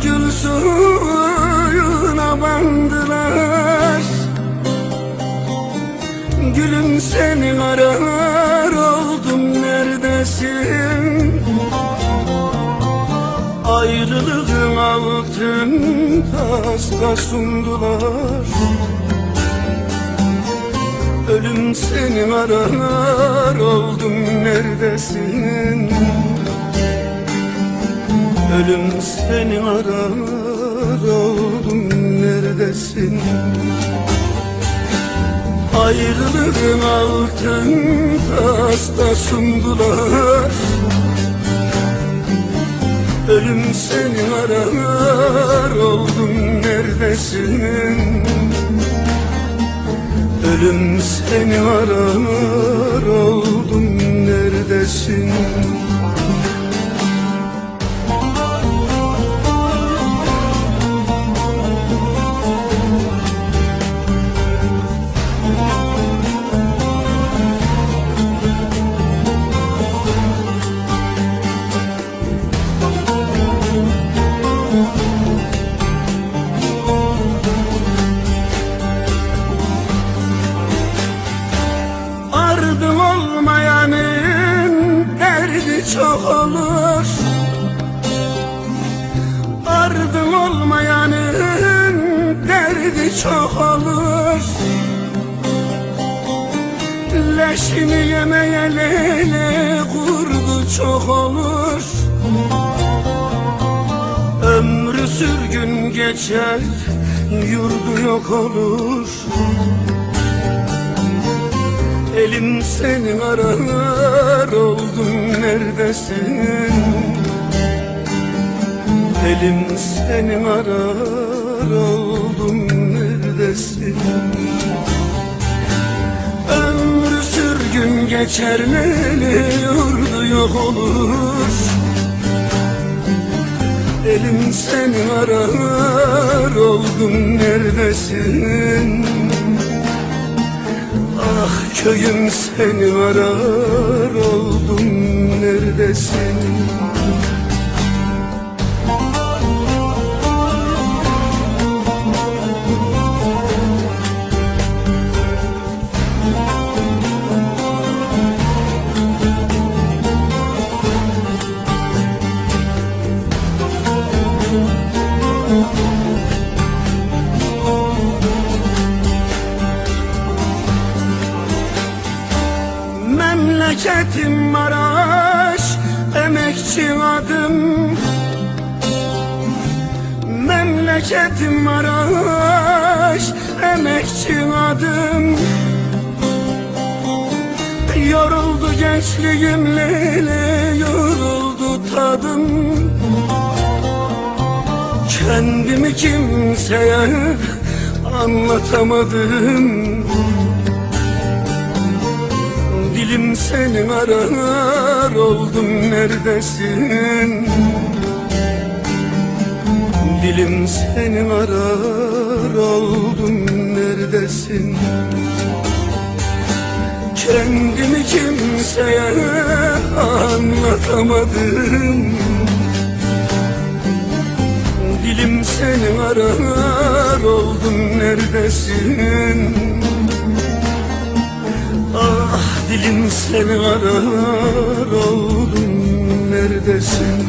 gül suyuna bandılar. Gülüm seni arar oldum, neredesin? Ayrılığın altın tasta sundular. Ölüm seni arar oldum, neredesin? Ölüm seni arar oldum, neredesin? Ayrılığın altın tasta sundular. Ölüm seni arar oldum, neredesin? Ölüm seni arar oldum, neredesin? Ardım olmayanın derdi çok olur. Ardım olmayanın derdi çok olur. Leşini yemeyeli kurdu çok olur. Ömrü sürgün geçer, yurdu yok olur. Elim seni arar oldum, neredesin? Elim seni arar oldum, neredesin? Ömrü sürgün geçer, neli yurdu yok olur. Elim seni arar oldum, neredesin? Ah köyüm seni arar oldum, neredesin? Memleketim Maraş, emekçi adım. Memleketim Maraş, emekçi adım. Yoruldu gençliğim Leyli, yoruldu tadım. Kendimi kimseye anlatamadım. Dilim seni arar oldum, neredesin? Dilim seni arar oldum, neredesin? Kendimi kimseye anlatamadım. Dilim seni arar oldum, neredesin? Ah dilim seni arar oldum, neredesin?